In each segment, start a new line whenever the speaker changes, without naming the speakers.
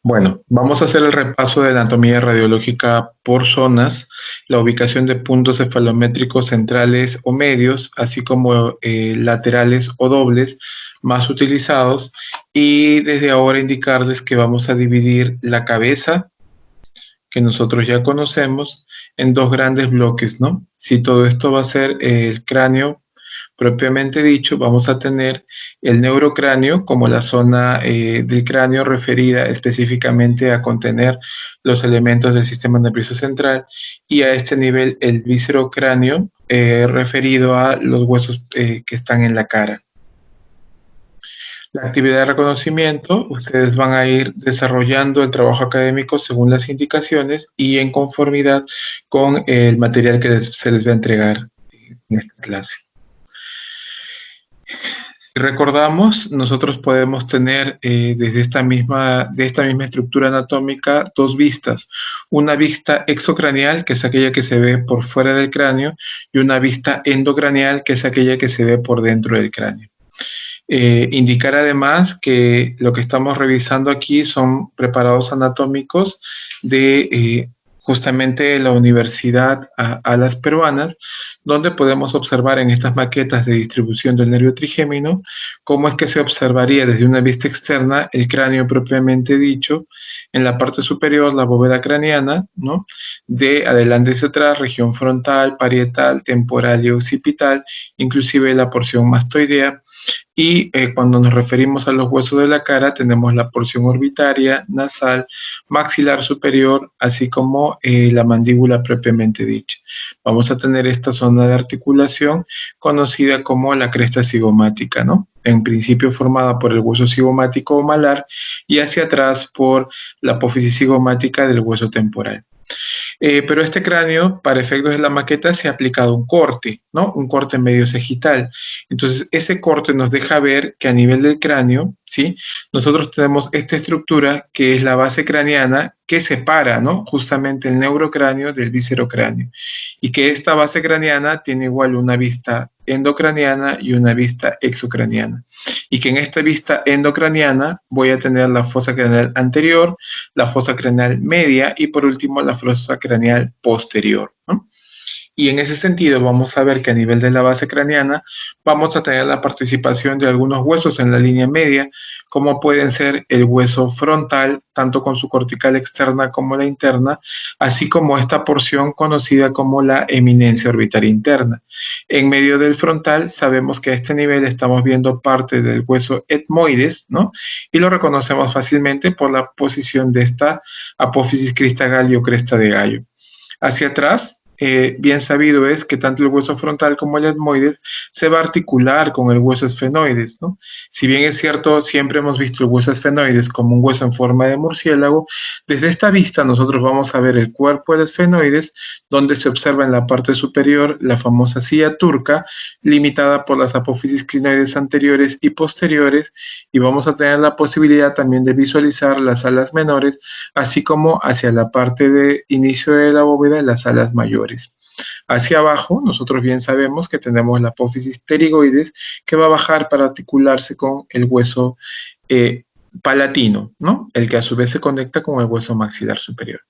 Bueno, vamos a hacer el repaso de la anatomía radiológica por zonas, la ubicación de puntos cefalométricos centrales o medios, así como laterales o dobles más utilizados, y desde ahora indicarles que vamos a dividir la cabeza, que nosotros ya conocemos, en dos grandes bloques, ¿no? Si todo esto va a ser el cráneo propiamente dicho, vamos a tener el neurocráneo como la zona del cráneo referida específicamente a contener los elementos del sistema nervioso central, y a este nivel el viscerocráneo referido a los huesos que están en la cara. La actividad de reconocimiento, ustedes van a ir desarrollando el trabajo académico según las indicaciones y en conformidad con el material que se les va a entregar en esta clase. Si recordamos, nosotros podemos tener de esta misma estructura anatómica dos vistas. Una vista exocraneal, que es aquella que se ve por fuera del cráneo, y una vista endocraneal, que es aquella que se ve por dentro del cráneo. Indicar además que lo que estamos revisando aquí son preparados anatómicos de justamente la Universidad Alas Peruanas, donde podemos observar en estas maquetas de distribución del nervio trigémino cómo es que se observaría desde una vista externa el cráneo propiamente dicho, en la parte superior la bóveda craneana, ¿no? De adelante hacia atrás, región frontal, parietal, temporal y occipital, inclusive la porción mastoidea. Y cuando nos referimos a los huesos de la cara, tenemos la porción orbitaria, nasal, maxilar superior, así como la mandíbula propiamente dicha. Vamos a tener esta zona de articulación conocida como la cresta cigomática, ¿no? En principio formada por el hueso cigomático o malar y hacia atrás por la apófisis cigomática del hueso temporal. Pero este cráneo, para efectos de la maqueta, se ha aplicado un corte, ¿no? Un corte medio sagital. Entonces, ese corte nos deja ver que a nivel del cráneo, ¿sí? Nosotros tenemos esta estructura que es la base craneana que separa, ¿no? Justamente el neurocráneo del viscerocráneo. Y que esta base craneana tiene igual una vista endocraniana y una vista exocraniana. Y que en esta vista endocraniana voy a tener la fosa craneal anterior, la fosa craneal media y por último la fosa craneal posterior, ¿no? Y en ese sentido vamos a ver que a nivel de la base craneana vamos a tener la participación de algunos huesos en la línea media, como pueden ser el hueso frontal, tanto con su cortical externa como la interna, así como esta porción conocida como la eminencia orbitaria interna. En medio del frontal sabemos que a este nivel estamos viendo parte del hueso etmoides, ¿no? Y lo reconocemos fácilmente por la posición de esta apófisis cristagalli o cresta de gallo. Hacia atrás, bien sabido es que tanto el hueso frontal como el etmoides se va a articular con el hueso esfenoides, ¿no? Si bien es cierto, siempre hemos visto el hueso esfenoides como un hueso en forma de murciélago, desde esta vista nosotros vamos a ver el cuerpo del esfenoides, donde se observa en la parte superior la famosa silla turca, limitada por las apófisis clinoides anteriores y posteriores, y vamos a tener la posibilidad también de visualizar las alas menores, así como hacia la parte de inicio de la bóveda, las alas mayores. Hacia abajo, nosotros bien sabemos que tenemos la apófisis pterigoides que va a bajar para articularse con el hueso palatino, ¿no? El que a su vez se conecta con el hueso maxilar superior.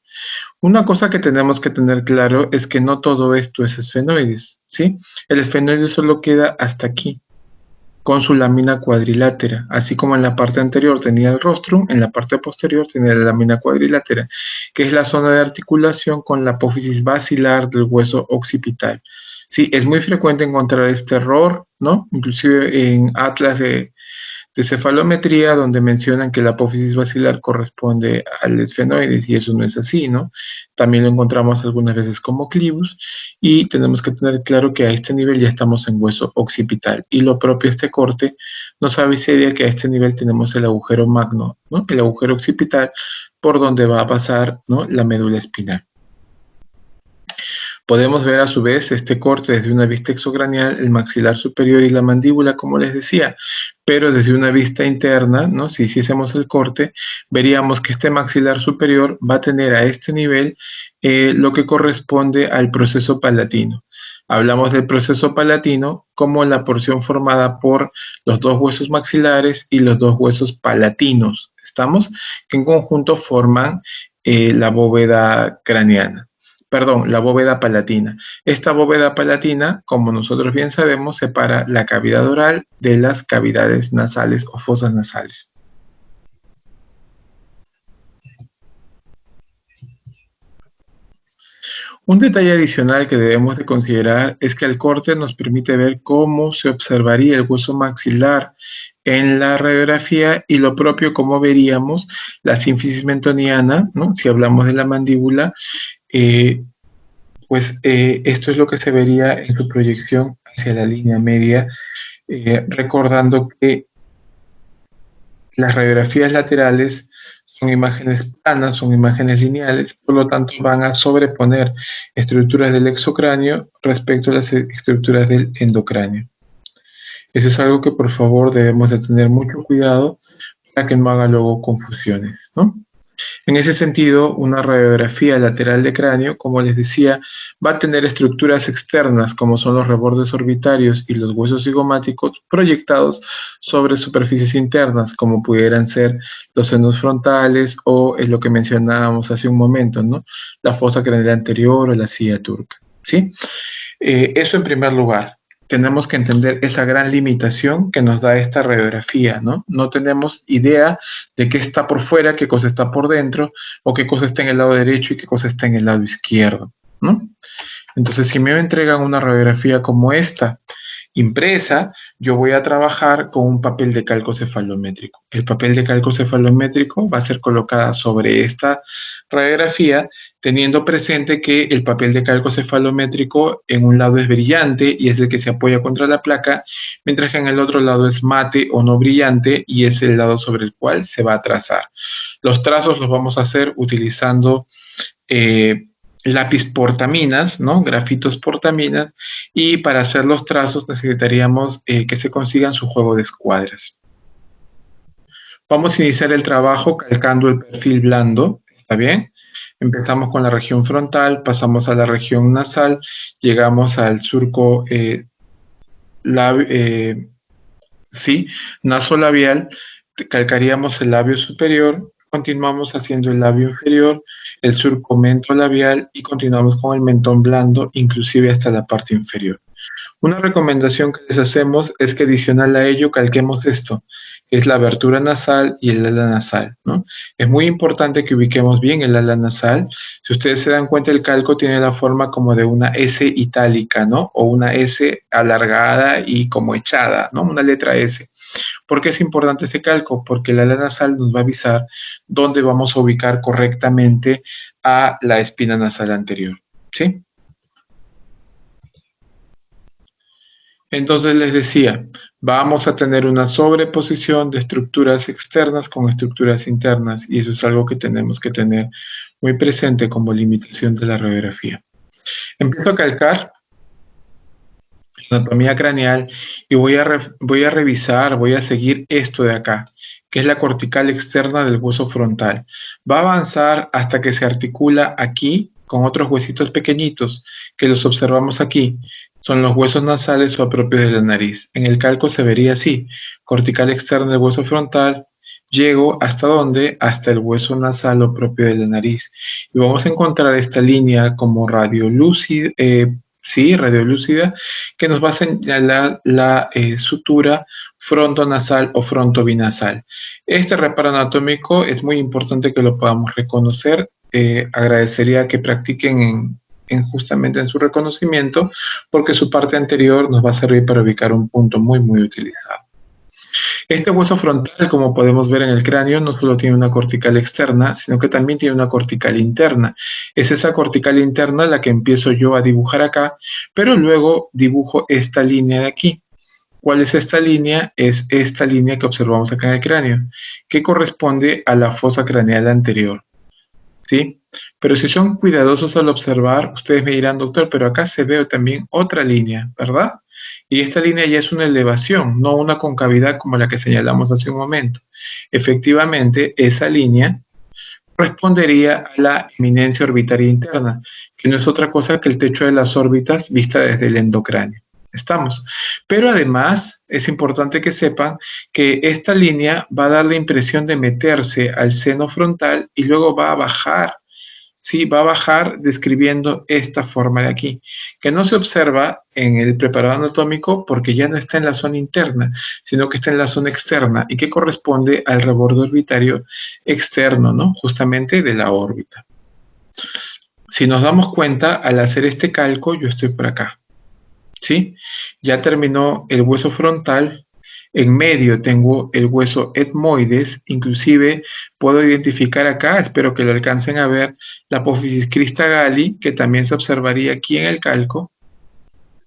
Una cosa que tenemos que tener claro es que no todo esto es esfenoides, ¿sí? El esfenoides solo queda hasta aquí, con su lámina cuadrilátera, así como en la parte anterior tenía el rostrum, en la parte posterior tenía la lámina cuadrilátera, que es la zona de articulación con la apófisis basilar del hueso occipital. Sí, es muy frecuente encontrar este error, ¿no? Inclusive en atlas de cefalometría, donde mencionan que la apófisis basilar corresponde al esfenoides, y eso no es así, ¿no? También lo encontramos algunas veces como clivus, y tenemos que tener claro que a este nivel ya estamos en hueso occipital, y lo propio este corte nos avisaría que a este nivel tenemos el agujero magno, ¿no? El agujero occipital por donde va a pasar, ¿no? La médula espinal. Podemos ver a su vez este corte desde una vista exocranial, el maxilar superior y la mandíbula, como les decía, pero desde una vista interna, ¿no? Si hiciésemos el corte, veríamos que este maxilar superior va a tener a este nivel lo que corresponde al proceso palatino. Hablamos del proceso palatino como la porción formada por los dos huesos maxilares y los dos huesos palatinos, ¿estamos? Que en conjunto forman la bóveda craneana. Perdón, la bóveda palatina. Esta bóveda palatina, como nosotros bien sabemos, separa la cavidad oral de las cavidades nasales o fosas nasales. Un detalle adicional que debemos de considerar es que el corte nos permite ver cómo se observaría el hueso maxilar en la radiografía y lo propio como veríamos la sínfisis mentoniana, ¿no? Si hablamos de la mandíbula, esto es lo que se vería en su proyección hacia la línea media, recordando que las radiografías laterales son imágenes planas, son imágenes lineales, por lo tanto van a sobreponer estructuras del exocráneo respecto a las estructuras del endocráneo. Eso es algo que por favor debemos de tener mucho cuidado para que no haga luego confusiones, ¿no? En ese sentido, una radiografía lateral de cráneo, como les decía, va a tener estructuras externas como son los rebordes orbitarios y los huesos cigomáticos proyectados sobre superficies internas, como pudieran ser los senos frontales o es lo que mencionábamos hace un momento, ¿no? La fosa craneal anterior o la silla turca, ¿sí? Eso en primer lugar. Tenemos que entender esa gran limitación que nos da esta radiografía, ¿no? No tenemos idea de qué está por fuera, qué cosa está por dentro, o qué cosa está en el lado derecho y qué cosa está en el lado izquierdo, ¿no? Entonces, si me entregan una radiografía como esta, impresa, yo voy a trabajar con un papel de calco cefalométrico. El papel de calco cefalométrico va a ser colocada sobre esta radiografía, teniendo presente que el papel de calco cefalométrico en un lado es brillante y es el que se apoya contra la placa, mientras que en el otro lado es mate o no brillante y es el lado sobre el cual se va a trazar. Los trazos los vamos a hacer utilizando lápiz portaminas, ¿no? Grafitos portaminas, y para hacer los trazos necesitaríamos que se consigan su juego de escuadras. Vamos a iniciar el trabajo calcando el perfil blando, ¿está bien? Empezamos con la región frontal, pasamos a la región nasal, llegamos al surco nasolabial, calcaríamos el labio superior, continuamos haciendo el labio inferior, el surco mentolabial y continuamos con el mentón blando, inclusive hasta la parte inferior. Una recomendación que les hacemos es que adicional a ello calquemos esto, que es la abertura nasal y el ala nasal, ¿no? Es muy importante que ubiquemos bien el ala nasal. Si ustedes se dan cuenta, el calco tiene la forma como de una S itálica, ¿no? O una S alargada y como echada, ¿no? Una letra S. ¿Por qué es importante este calco? Porque el ala nasal nos va a avisar dónde vamos a ubicar correctamente a la espina nasal anterior, ¿sí? Entonces les decía, vamos a tener una sobreposición de estructuras externas con estructuras internas y eso es algo que tenemos que tener muy presente como limitación de la radiografía. Empiezo a calcar anatomía craneal y voy a revisar, voy a seguir esto de acá, que es la cortical externa del hueso frontal. Va a avanzar hasta que se articula aquí con otros huesitos pequeñitos que los observamos aquí. Son los huesos nasales o propios de la nariz. En el calco se vería así, cortical externa del hueso frontal, llego hasta ¿dónde? Hasta el hueso nasal o propio de la nariz. Y vamos a encontrar esta línea como radiolúcida, radiolúcida, que nos va a señalar la sutura frontonasal o frontobinasal. Este reparo anatómico es muy importante que lo podamos reconocer. Agradecería que practiquen justamente en su reconocimiento, porque su parte anterior nos va a servir para ubicar un punto muy, muy utilizado. Este hueso frontal, como podemos ver en el cráneo, no solo tiene una cortical externa, sino que también tiene una cortical interna. Es esa cortical interna la que empiezo yo a dibujar acá, pero luego dibujo esta línea de aquí. ¿Cuál es esta línea? Es esta línea que observamos acá en el cráneo, que corresponde a la fosa craneal anterior. ¿sí? Pero si son cuidadosos al observar, ustedes me dirán, doctor, pero acá se ve también otra línea, ¿verdad? Y esta línea ya es una elevación, no una concavidad como la que señalamos hace un momento. Efectivamente, esa línea correspondería a la eminencia orbitaria interna, que no es otra cosa que el techo de las órbitas vista desde el endocráneo. Estamos. Pero además es importante que sepan que esta línea va a dar la impresión de meterse al seno frontal y luego va a bajar. Sí, va a bajar describiendo esta forma de aquí, que no se observa en el preparado anatómico porque ya no está en la zona interna, sino que está en la zona externa y que corresponde al reborde orbitario externo, ¿no? Justamente de la órbita. Si nos damos cuenta, al hacer este calco, yo estoy por acá, ¿sí? Ya terminó el hueso frontal. En medio tengo el hueso etmoides, inclusive puedo identificar acá, espero que lo alcancen a ver, la apófisis crista galli, que también se observaría aquí en el calco,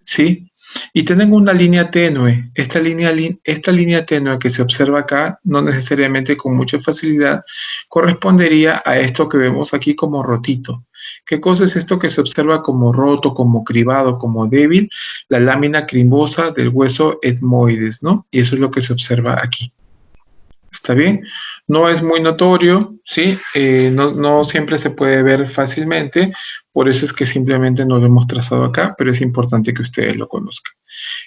¿sí? Y tienen una línea tenue. Esta línea tenue que se observa acá, no necesariamente con mucha facilidad, correspondería a esto que vemos aquí como rotito. ¿Qué cosa es esto que se observa como roto, como cribado, como débil? La lámina crimosa del hueso etmoides, ¿no? Y eso es lo que se observa aquí. ¿Está bien? No es muy notorio, ¿sí? No siempre se puede ver fácilmente, por eso es que simplemente no lo hemos trazado acá, pero es importante que ustedes lo conozcan.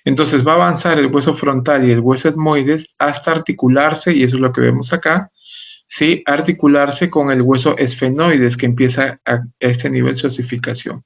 Entonces va a avanzar el hueso frontal y el hueso etmoides hasta articularse, y eso es lo que vemos acá, ¿sí? Articularse con el hueso esfenoides que empieza a este nivel de osificación.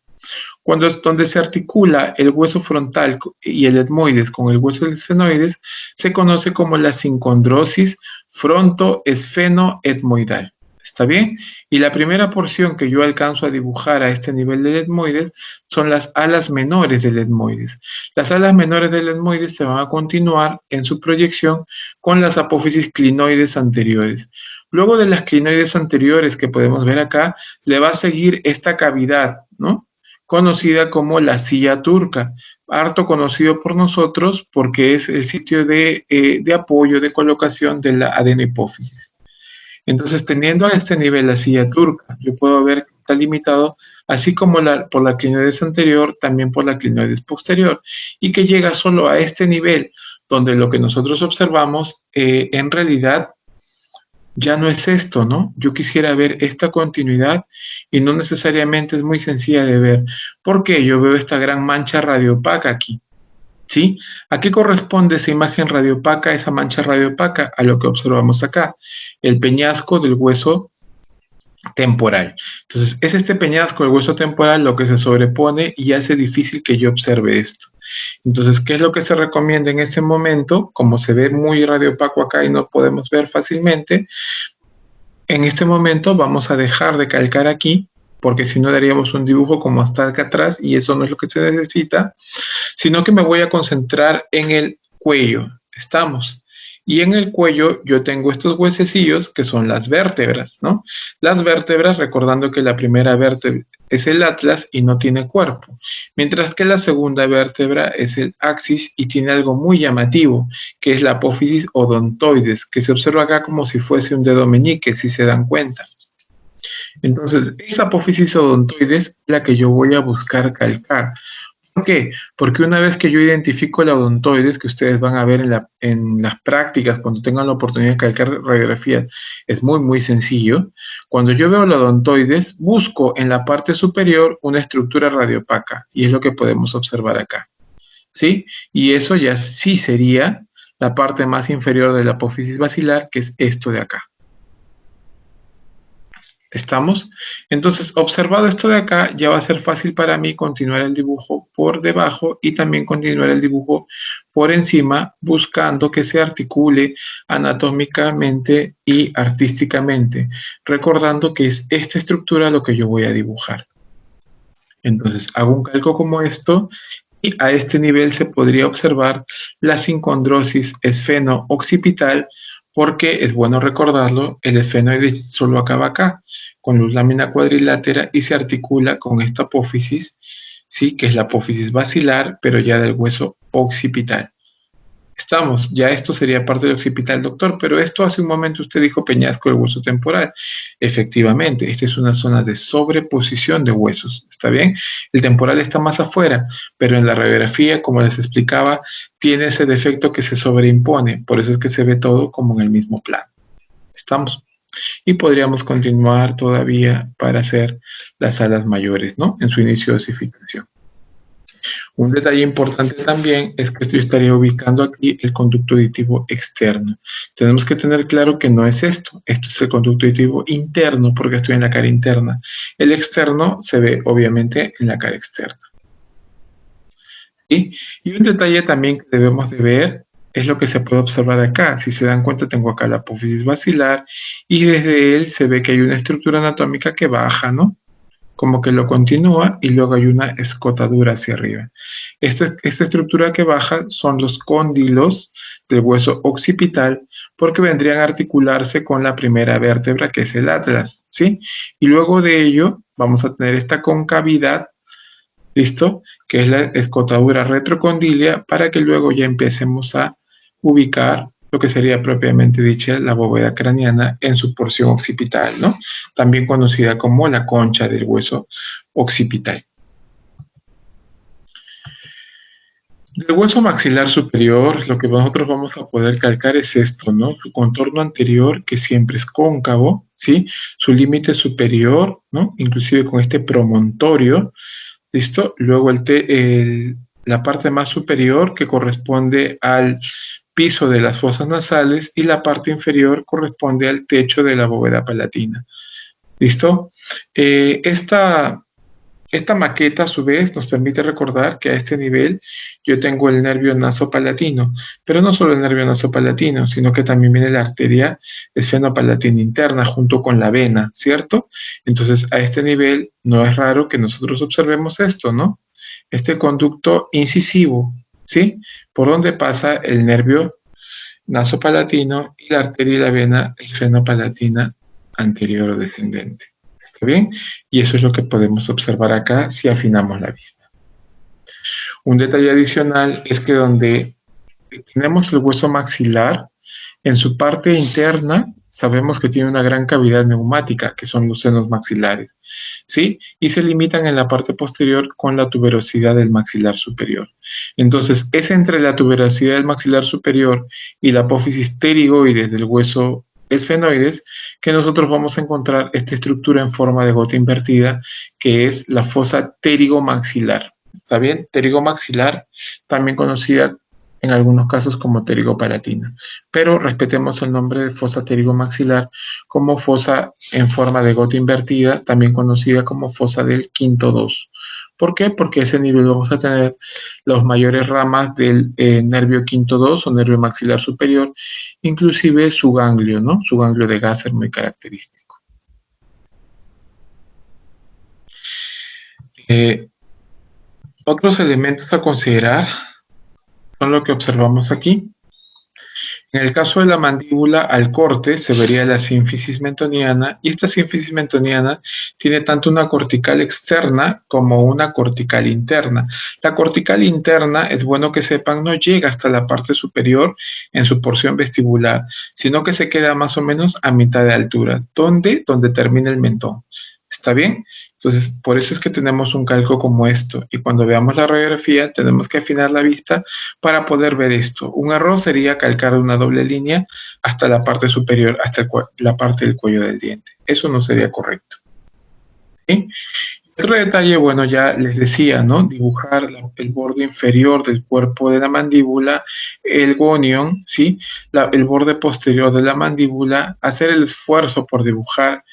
Cuando es donde se articula el hueso frontal y el etmoides con el hueso esfenoides, se conoce como la sincondrosis frontoesfeno-etmoidal. ¿Está bien? Y la primera porción que yo alcanzo a dibujar a este nivel del etmoides son las alas menores del etmoides. Las alas menores del etmoides se van a continuar en su proyección con las apófisis clinoides anteriores. Luego de las clinoides anteriores que podemos ver acá, le va a seguir esta cavidad, ¿no? Conocida como la silla turca, harto conocido por nosotros porque es el sitio de apoyo, de colocación de la adenohipófisis. Entonces, teniendo a este nivel la silla turca, yo puedo ver que está limitado, así como por la clinoides anterior, también por la clinoides posterior, y que llega solo a este nivel, donde lo que nosotros observamos en realidad ya no es esto, ¿no? Yo quisiera ver esta continuidad y no necesariamente es muy sencilla de ver. ¿Por qué? Yo veo esta gran mancha radiopaca aquí, ¿sí? ¿A qué corresponde esa imagen radiopaca, esa mancha radiopaca? A lo que observamos acá, el peñasco del hueso temporal. Entonces, es este peñasco del hueso temporal lo que se sobrepone y hace difícil que yo observe esto. Entonces, ¿qué es lo que se recomienda en ese momento? Como se ve muy radiopaco acá y no podemos ver fácilmente, en este momento vamos a dejar de calcar aquí, porque si no daríamos un dibujo como está acá atrás y eso no es lo que se necesita, sino que me voy a concentrar en el cuello. ¿Estamos? Y en el cuello yo tengo estos huesecillos que son las vértebras, ¿no? Las vértebras, recordando que la primera vértebra es el atlas y no tiene cuerpo, mientras que la segunda vértebra es el axis y tiene algo muy llamativo, que es la apófisis odontoides, que se observa acá como si fuese un dedo meñique, si se dan cuenta. Entonces, esa apófisis odontoides es la que yo voy a buscar calcar. ¿Por qué? Porque una vez que yo identifico la odontoides, que ustedes van a ver en las prácticas, cuando tengan la oportunidad de calcar radiografía, es muy, muy sencillo. Cuando yo veo la odontoides, busco en la parte superior una estructura radiopaca, y es lo que podemos observar acá, ¿sí? Y eso ya sí sería la parte más inferior de la apófisis basilar, que es esto de acá. ¿Estamos? Entonces, observado esto de acá, ya va a ser fácil para mí continuar el dibujo por debajo y también continuar el dibujo por encima, buscando que se articule anatómicamente y artísticamente, recordando que es esta estructura lo que yo voy a dibujar. Entonces, hago un calco como esto y a este nivel se podría observar la sincondrosis esfeno-occipital, porque es bueno recordarlo, el esfenoides solo acaba acá, con luz lámina cuadrilátera y se articula con esta apófisis, ¿sí? Que es la apófisis basilar, pero ya del hueso occipital. Estamos, ya esto sería parte del occipital, doctor, pero esto hace un momento usted dijo peñasco del hueso temporal. Efectivamente, esta es una zona de sobreposición de huesos, ¿está bien? El temporal está más afuera, pero en la radiografía, como les explicaba, tiene ese defecto que se sobreimpone, por eso es que se ve todo como en el mismo plano. ¿Estamos? Y podríamos continuar todavía para hacer las alas mayores, ¿no? En su inicio de osificación. Un detalle importante también es que yo estaría ubicando aquí el conducto auditivo externo. Tenemos que tener claro que no es esto. Esto es el conducto auditivo interno porque estoy en la cara interna. El externo se ve obviamente en la cara externa. ¿Sí? Y un detalle también que debemos de ver es lo que se puede observar acá. Si se dan cuenta, tengo acá la apófisis basilar y desde él se ve que hay una estructura anatómica que baja, ¿no? Como que lo continúa y luego hay una escotadura hacia arriba. Esta estructura que baja son los cóndilos del hueso occipital porque vendrían a articularse con la primera vértebra que es el atlas, ¿sí? Y luego de ello vamos a tener esta concavidad, ¿listo? Que es la escotadura retrocondilia para que luego ya empecemos a ubicar lo que sería propiamente dicha la bóveda craneana en su porción occipital, ¿no? También conocida como la concha del hueso occipital. Del hueso maxilar superior, lo que nosotros vamos a poder calcar es esto, ¿no? Su contorno anterior, que siempre es cóncavo, ¿sí? Su límite superior, ¿no? Inclusive con este promontorio, ¿listo? Luego la parte más superior que corresponde al piso de las fosas nasales y la parte inferior corresponde al techo de la bóveda palatina. ¿Listo? Esta maqueta a su vez nos permite recordar que a este nivel yo tengo el nervio nasopalatino, pero no solo el nervio nasopalatino, sino que también viene la arteria esfenopalatina interna junto con la vena, ¿cierto? Entonces a este nivel no es raro que nosotros observemos esto, ¿no? Este conducto incisivo, ¿sí? Por donde pasa el nervio nasopalatino y la arteria y la vena esfenopalatina anterior o descendente. ¿Está bien? Y eso es lo que podemos observar acá si afinamos la vista. Un detalle adicional es que donde tenemos el hueso maxilar, en su parte interna sabemos que tiene una gran cavidad neumática, que son los senos maxilares, ¿sí? Y se limitan en la parte posterior con la tuberosidad del maxilar superior. Entonces, es entre la tuberosidad del maxilar superior y la apófisis pterigoides del hueso esfenoides que nosotros vamos a encontrar esta estructura en forma de gota invertida, que es la fosa pterigomaxilar. ¿Está bien? Pterigomaxilar, también conocida en algunos casos como pterigopalatina, pero respetemos el nombre de fosa pterigomaxilar como fosa en forma de gota invertida, también conocida como fosa del quinto 2. ¿Por qué? Porque a ese nivel vamos a tener las mayores ramas del nervio quinto 2 o nervio maxilar superior, inclusive su ganglio, ¿no? Su ganglio de Gasser muy característico. Otros elementos a considerar son lo que observamos aquí. En el caso de la mandíbula al corte se vería la sínfisis mentoniana y esta sínfisis mentoniana tiene tanto una cortical externa como una cortical interna. La cortical interna, es bueno que sepan, no llega hasta la parte superior en su porción vestibular, sino que se queda más o menos a mitad de altura. ¿Dónde? Donde termina el mentón. ¿Está bien? Entonces, por eso es que tenemos un calco como esto. Y cuando veamos la radiografía, tenemos que afinar la vista para poder ver esto. Un error sería calcar una doble línea hasta la parte superior, hasta la parte del cuello del diente. Eso no sería correcto. ¿Sí? Otro detalle, bueno, ya les decía, ¿no? Dibujar el borde inferior del cuerpo de la mandíbula, el gonion, ¿sí? El borde posterior de la mandíbula, hacer el esfuerzo por dibujar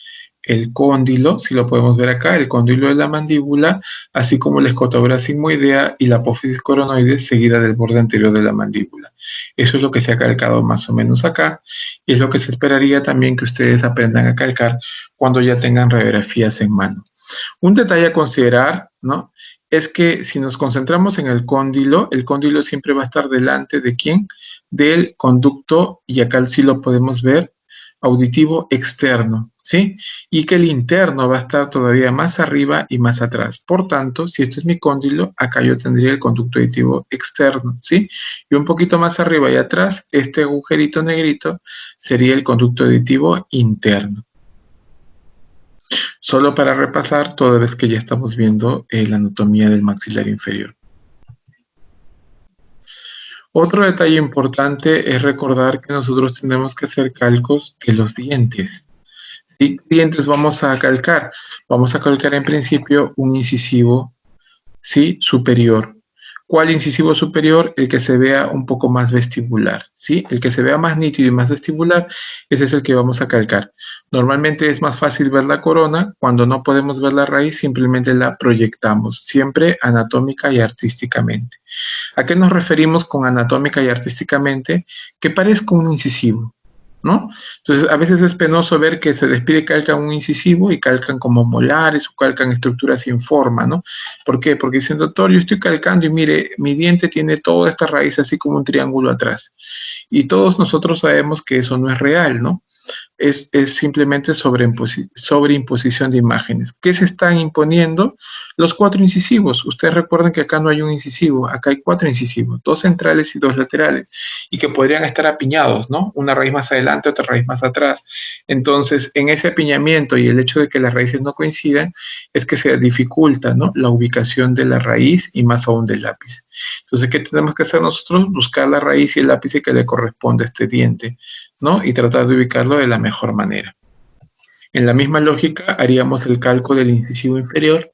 el cóndilo, si lo podemos ver acá, el cóndilo de la mandíbula, así como la escotadura sigmoidea y la apófisis coronoide seguida del borde anterior de la mandíbula. Eso es lo que se ha calcado más o menos acá y es lo que se esperaría también que ustedes aprendan a calcar cuando ya tengan radiografías en mano. Un detalle a considerar, ¿no? Es que si nos concentramos en el cóndilo siempre va a estar delante de ¿quién? Del conducto, y acá sí lo podemos ver, auditivo externo, ¿sí? Y que el interno va a estar todavía más arriba y más atrás. Por tanto, si esto es mi cóndilo, acá yo tendría el conducto auditivo externo, ¿sí? Y un poquito más arriba y atrás, este agujerito negrito sería el conducto auditivo interno. Solo para repasar, toda vez que ya estamos viendo la anatomía del maxilar inferior. Otro detalle importante es recordar que nosotros tenemos que hacer calcos de los dientes. ¿Qué dientes vamos a calcar? Vamos a calcar en principio un incisivo, ¿sí?, superior. ¿Cuál incisivo superior? El que se vea un poco más vestibular, ¿sí? El que se vea más nítido y más vestibular, ese es el que vamos a calcar. Normalmente es más fácil ver la corona. Cuando no podemos ver la raíz, simplemente la proyectamos, siempre anatómica y artísticamente. ¿A qué nos referimos con anatómica y artísticamente? Que parezca un incisivo, ¿no? Entonces, a veces es penoso ver que se despide calcan un incisivo y calcan como molares o calcan estructuras sin forma, ¿no? ¿Por qué? Porque dicen, doctor, yo estoy calcando y mire, mi diente tiene toda esta raíz así como un triángulo atrás. Y todos nosotros sabemos que eso no es real, ¿no? Es simplemente sobreimposición de imágenes. ¿Qué se están imponiendo? Los 4 incisivos. Ustedes recuerden que acá no hay un incisivo, acá hay 4 incisivos, 2 centrales y 2 laterales, y que podrían estar apiñados, ¿no? Una raíz más adelante, otra raíz más atrás. Entonces, en ese apiñamiento y el hecho de que las raíces no coincidan, es que se dificulta, ¿no?, la ubicación de la raíz y más aún del lápiz. Entonces, ¿qué tenemos que hacer nosotros? Buscar la raíz y el lápiz que le corresponde a este diente, ¿no? Y tratar de ubicarlo de la mejor manera. En la misma lógica haríamos el calco del incisivo inferior.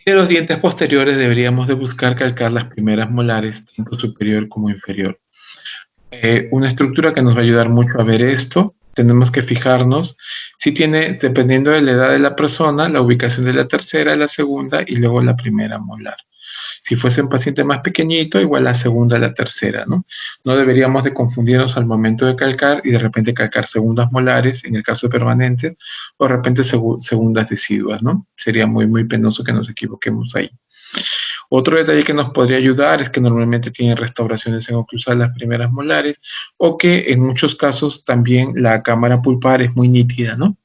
Y de los dientes posteriores deberíamos de buscar calcar las primeras molares, tanto superior como inferior. Una estructura que nos va a ayudar mucho a ver esto, tenemos que fijarnos si tiene, dependiendo de la edad de la persona, la ubicación de la tercera, la segunda y luego la primera molar. Si fuese un paciente más pequeñito, igual la segunda, la tercera, ¿no? No deberíamos de confundirnos al momento de calcar y de repente calcar segundas molares, en el caso de permanentes, o de repente segundas deciduas, ¿no? Sería muy, muy penoso que nos equivoquemos ahí. Otro detalle que nos podría ayudar es que normalmente tienen restauraciones en oclusal las primeras molares, o que en muchos casos también la cámara pulpar es muy nítida, ¿no?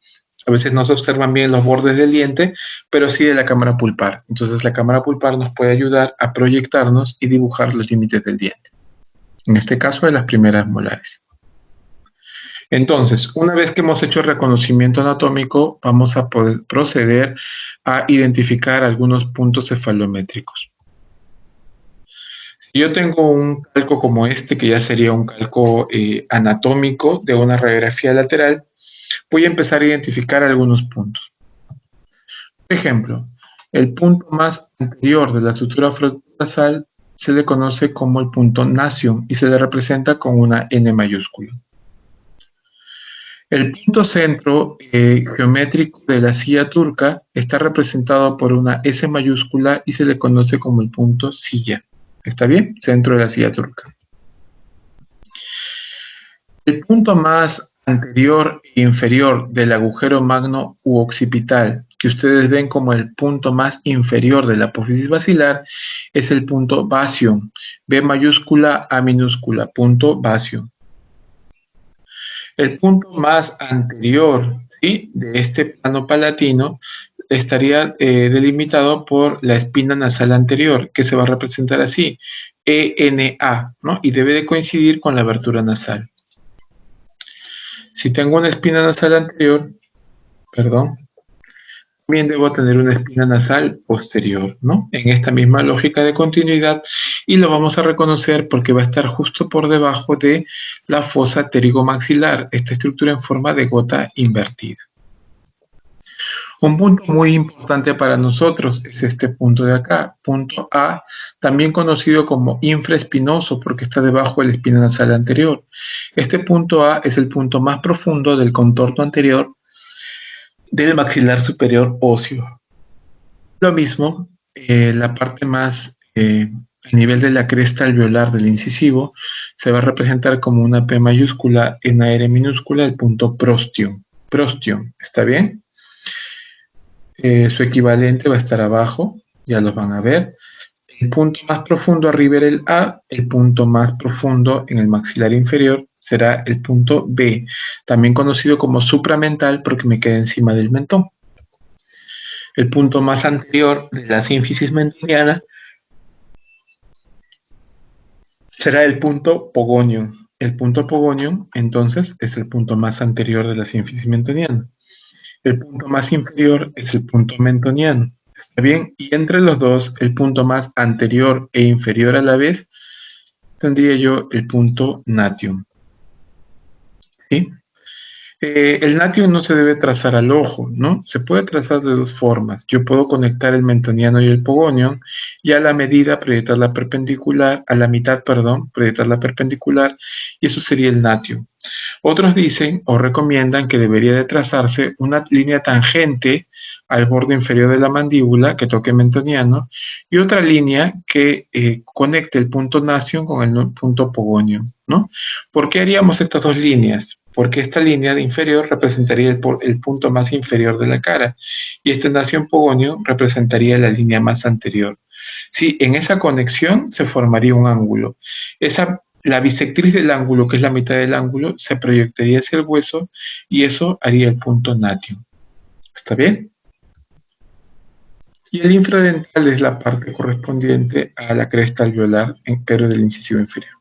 A veces no se observan bien los bordes del diente, pero sí de la cámara pulpar. Entonces la cámara pulpar nos puede ayudar a proyectarnos y dibujar los límites del diente. En este caso de las primeras molares. Entonces, una vez que hemos hecho el reconocimiento anatómico, vamos a poder proceder a identificar algunos puntos cefalométricos. Si yo tengo un calco como este, que ya sería un calco anatómico de una radiografía lateral, voy a empezar a identificar algunos puntos. Por ejemplo, el punto más anterior de la sutura frontonasal se le conoce como el punto nasion y se le representa con una N mayúscula. El punto centro geométrico de la silla turca está representado por una S mayúscula y se le conoce como el punto silla. ¿Está bien? Centro de la silla turca. El punto más anterior e inferior del agujero magno u occipital, que ustedes ven como el punto más inferior de la apófisis basilar, es el punto basio. B mayúscula, A minúscula, punto basio. El punto más anterior, ¿sí?, de este plano palatino estaría delimitado por la espina nasal anterior, que se va a representar así, ENA, ¿no? Y debe de coincidir con la abertura nasal. Si tengo una espina nasal anterior, también debo tener una espina nasal posterior, ¿no? En esta misma lógica de continuidad, y lo vamos a reconocer porque va a estar justo por debajo de la fosa pterigomaxilar, esta estructura en forma de gota invertida. Un punto muy importante para nosotros es este punto de acá, punto A, también conocido como infraespinoso porque está debajo de la espina nasal anterior. Este punto A es el punto más profundo del contorno anterior del maxilar superior óseo. Lo mismo, la parte más a nivel de la cresta alveolar del incisivo se va a representar como una P mayúscula en R minúscula, el punto prostion. Prostion, ¿está bien? Su equivalente va a estar abajo, ya los van a ver. El punto más profundo arriba era el A, el punto más profundo en el maxilar inferior será el punto B, también conocido como supramental porque me queda encima del mentón. El punto más anterior de la sínfisis mentoniana será el punto pogonium. El punto pogonium, entonces, es el punto más anterior de la sínfisis mentoniana. El punto más inferior es el punto mentoniano. ¿Está bien? Y entre los dos, el punto más anterior e inferior a la vez, tendría yo el punto natium. ¿Sí? El natium no se debe trazar al ojo, ¿no? Se puede trazar de dos formas. Yo puedo conectar el mentoniano y el pogonium y a la medida proyectarla perpendicular, a la mitad, perdón, proyectarla perpendicular y eso sería el natium. Otros dicen o recomiendan que debería de trazarse una línea tangente al borde inferior de la mandíbula que toque mentoniano y otra línea que conecte el punto natium con el punto pogonium, ¿no? ¿Por qué haríamos estas dos líneas? Porque esta línea de inferior representaría el punto más inferior de la cara y este natium pogonium representaría la línea más anterior. Sí, en esa conexión se formaría un ángulo. La bisectriz del ángulo, que es la mitad del ángulo, se proyectaría hacia el hueso y eso haría el punto natium. ¿Está bien? Y el infradental es la parte correspondiente a la cresta alveolar, pero del incisivo inferior.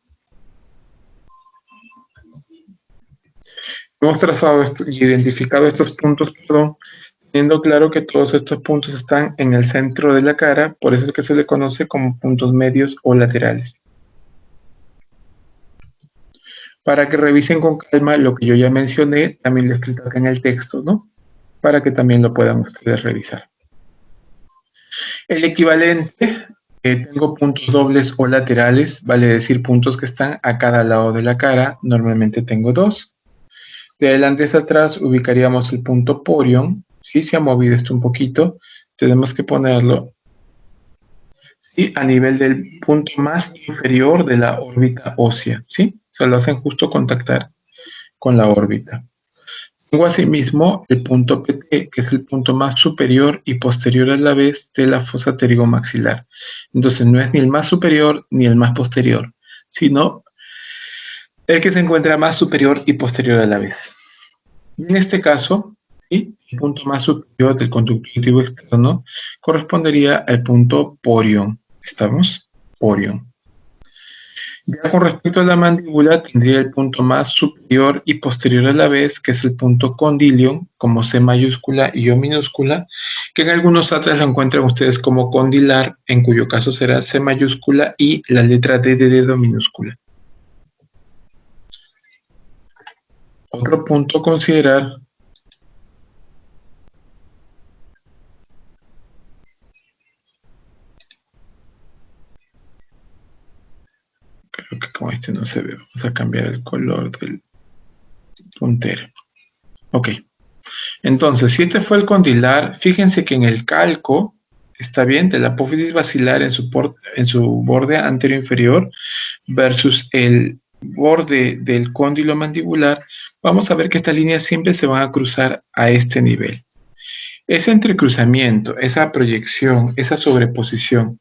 Hemos trazado y identificado estos puntos, teniendo claro que todos estos puntos están en el centro de la cara, por eso es que se le conoce como puntos medios o laterales. Para que revisen con calma lo que yo ya mencioné, también lo he escrito acá en el texto, ¿no? Para que también lo puedan ustedes revisar. El equivalente, tengo puntos dobles o laterales, vale decir puntos que están a cada lado de la cara, normalmente tengo dos. De adelante hacia atrás ubicaríamos el punto porion, ¿sí? Se ha movido esto un poquito, tenemos que ponerlo, ¿sí? A nivel del punto más inferior de la órbita ósea, ¿sí? Se lo hacen justo contactar con la órbita. Tengo asimismo el punto PT, que es el punto más superior y posterior a la vez de la fosa pterigomaxilar. Entonces no es ni el más superior ni el más posterior, sino el que se encuentra más superior y posterior a la vez. Y en este caso, ¿sí? El punto más superior del conductivo externo correspondería al punto porion. ¿Estamos? Porion. Ya con respecto a la mandíbula, tendría el punto más superior y posterior a la vez, que es el punto condilium, como C mayúscula y O minúscula, que en algunos atlas lo encuentran ustedes como condilar, en cuyo caso será C mayúscula y la letra D de dedo minúscula. Otro punto a considerar creo que como este no se ve, vamos a cambiar el color del puntero. Ok, entonces si este fue el condilar, fíjense que en el calco, está bien, de la apófisis basilar en su borde anterior inferior versus el borde del cóndilo mandibular, vamos a ver que estas líneas siempre se van a cruzar a este nivel. Ese entrecruzamiento, esa proyección, esa sobreposición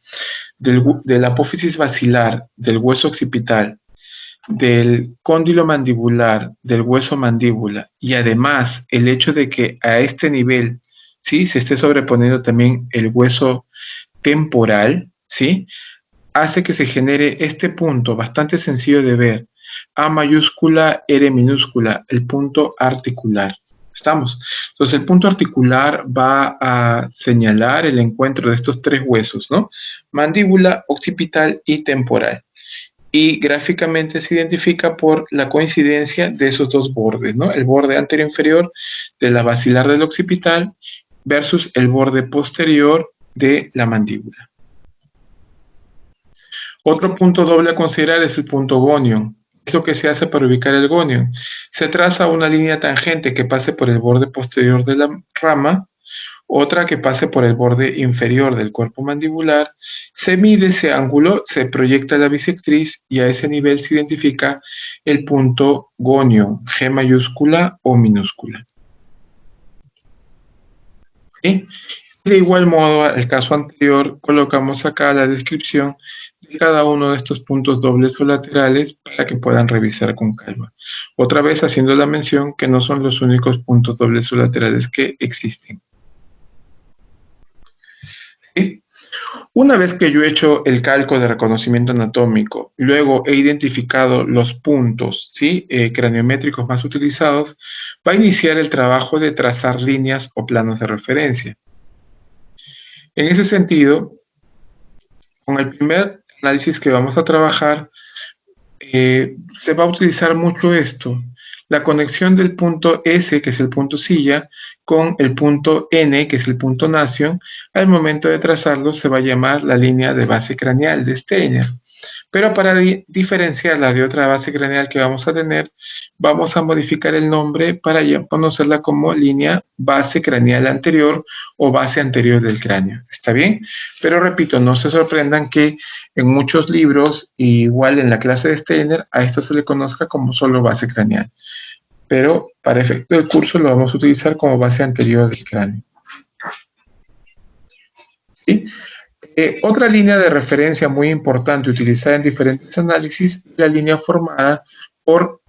de la apófisis basilar, del hueso occipital, del cóndilo mandibular, del hueso mandíbula y además el hecho de que a este nivel, ¿sí? Se esté sobreponiendo también el hueso temporal, ¿sí? Hace que se genere este punto bastante sencillo de ver, A mayúscula, R minúscula, el punto articular. ¿Estamos? Entonces el punto articular va a señalar el encuentro de estos tres huesos, ¿no? Mandíbula, occipital y temporal. Y gráficamente se identifica por la coincidencia de esos dos bordes, ¿no? El borde anterior inferior de la basilar del occipital versus el borde posterior de la mandíbula. Otro punto doble a considerar es el punto gonium. ¿Qué es lo que se hace para ubicar el gonium? Se traza una línea tangente que pase por el borde posterior de la rama, otra que pase por el borde inferior del cuerpo mandibular, se mide ese ángulo, se proyecta la bisectriz y a ese nivel se identifica el punto gonium, G mayúscula o minúscula. ¿Sí? De igual modo, al caso anterior, colocamos acá la descripción de cada uno de estos puntos dobles o laterales para que puedan revisar con calma. Otra vez haciendo la mención que no son los únicos puntos dobles o laterales que existen. ¿Sí? Una vez que yo he hecho el calco de reconocimiento anatómico, luego he identificado los puntos, ¿sí? Craniométricos más utilizados, va a iniciar el trabajo de trazar líneas o planos de referencia. En ese sentido, con el primer análisis que vamos a trabajar, se va a utilizar mucho esto, la conexión del punto S, que es el punto silla, con el punto N, que es el punto nación. Al momento de trazarlo se va a llamar la línea de base craneal de Steiner. Pero para diferenciarla de otra base craneal que vamos a tener, vamos a modificar el nombre para ya conocerla como línea base craneal anterior o base anterior del cráneo. ¿Está bien? Pero repito, no se sorprendan que en muchos libros, igual en la clase de Steiner, a esto se le conozca como solo base craneal. Pero para efecto del curso lo vamos a utilizar como base anterior del cráneo. ¿Sí? Otra línea de referencia muy importante utilizada en diferentes análisis es la línea formada por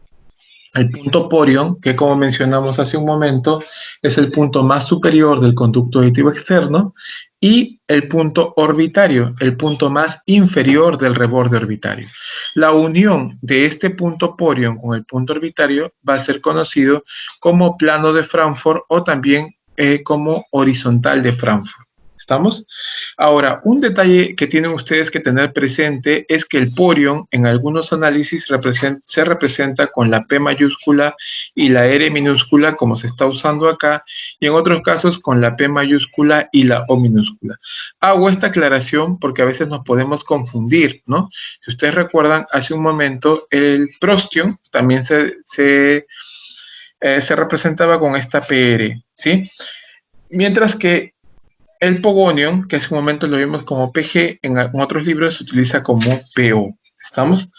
el punto porion, que como mencionamos hace un momento, es el punto más superior del conducto auditivo externo, y el punto orbitario, el punto más inferior del reborde orbitario. La unión de este punto porion con el punto orbitario va a ser conocido como plano de Frankfurt o también como horizontal de Frankfurt. ¿Estamos? Ahora, un detalle que tienen ustedes que tener presente es que el porion en algunos análisis se representa con la P mayúscula y la R minúscula, como se está usando acá, y en otros casos con la P mayúscula y la O minúscula. Hago esta aclaración porque a veces nos podemos confundir, ¿no? Si ustedes recuerdan, hace un momento el prostion también se representaba con esta PR, ¿sí? Mientras que el pogonium, que hace un momento lo vimos como PG, en otros libros se utiliza como PO. ¿Estamos?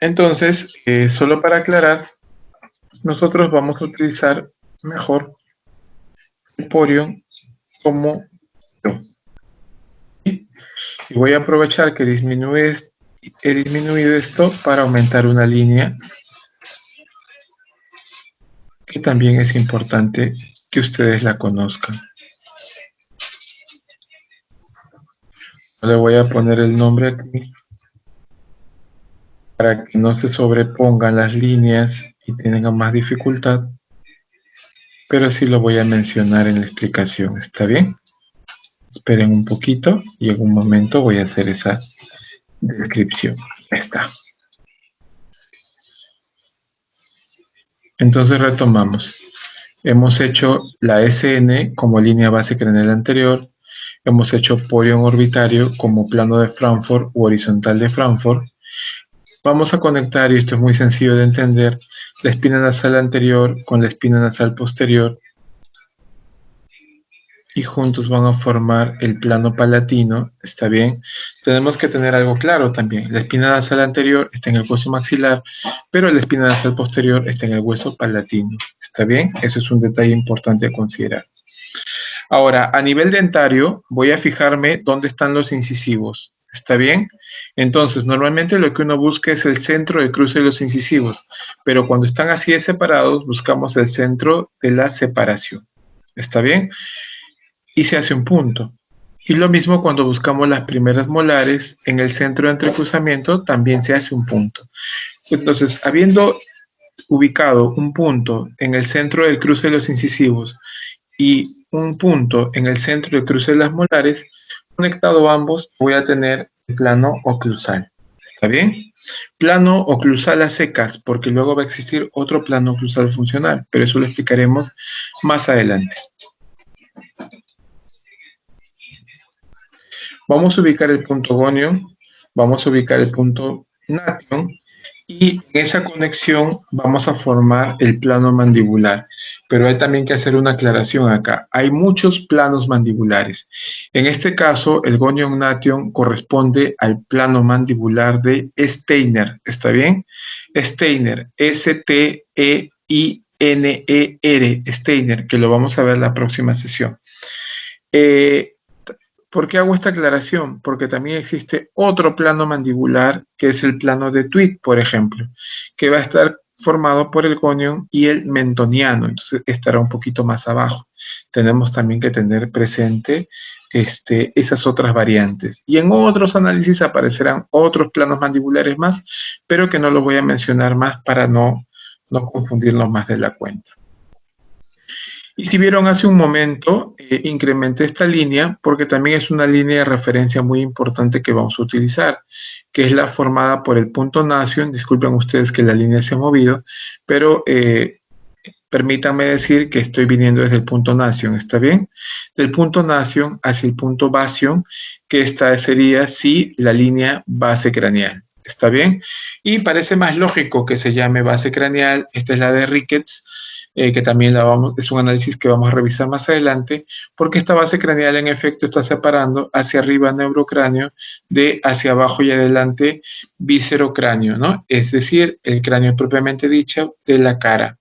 Entonces, solo para aclarar, nosotros vamos a utilizar mejor el porion como PO. Y voy a aprovechar que he disminuido esto para aumentar una línea que también es importante que ustedes la conozcan. Le voy a poner el nombre aquí para que no se sobrepongan las líneas y tengan más dificultad, pero sí lo voy a mencionar en la explicación. ¿Está bien? Esperen un poquito y en un momento voy a hacer esa descripción. Ya está. Entonces retomamos. Hemos hecho la SN como línea base craneal anterior. Hemos hecho porion orbitario como plano de Frankfurt u horizontal de Frankfurt. Vamos a conectar, y esto es muy sencillo de entender, la espina nasal anterior con la espina nasal posterior. Y juntos van a formar el plano palatino. ¿Está bien? Tenemos que tener algo claro también. La espina nasal anterior está en el hueso maxilar, pero la espina nasal posterior está en el hueso palatino. ¿Está bien? Eso es un detalle importante a considerar. Ahora, a nivel dentario, voy a fijarme dónde están los incisivos. ¿Está bien? Entonces, normalmente lo que uno busca es el centro de cruce de los incisivos, pero cuando están así de separados, buscamos el centro de la separación. ¿Está bien? Y se hace un punto. Y lo mismo cuando buscamos las primeras molares, en el centro de entrecruzamiento también se hace un punto. Entonces, habiendo ubicado un punto en el centro del cruce de los incisivos y un punto en el centro del cruce de las molares, conectado ambos, voy a tener el plano oclusal. ¿Está bien? Plano oclusal a secas, porque luego va a existir otro plano oclusal funcional, pero eso lo explicaremos más adelante. Vamos a ubicar el punto gonium, vamos a ubicar el punto nation, y en esa conexión vamos a formar el plano mandibular. Pero hay también que hacer una aclaración acá. Hay muchos planos mandibulares. En este caso, el gonium nation corresponde al plano mandibular de Steiner. ¿Está bien? Steiner, S-T-E-I-N-E-R, Steiner, que lo vamos a ver en la próxima sesión. Eh, ¿Por qué hago esta aclaración? Porque también existe otro plano mandibular, que es el plano de Tweed, por ejemplo, que va a estar formado por el gonion y el mentoniano, entonces estará un poquito más abajo. Tenemos también que tener presente esas otras variantes. Y en otros análisis aparecerán otros planos mandibulares más, pero que no los voy a mencionar más para no confundirlos más de la cuenta. Y si vieron hace un momento, incrementé esta línea porque también es una línea de referencia muy importante que vamos a utilizar, que es la formada por el punto Nation. Disculpen ustedes que la línea se ha movido, pero permítanme decir que estoy viniendo desde el punto Nation, ¿está bien? Del punto Nation hacia el punto Bastion, que esta sería, sí, la línea base craneal. ¿Está bien? Y parece más lógico que se llame base craneal. Esta es la de Ricketts, que también es un análisis que vamos a revisar más adelante, porque esta base craneal en efecto está separando hacia arriba neurocráneo de hacia abajo y adelante viscerocráneo, ¿no? Es decir, el cráneo propiamente dicho de la cara.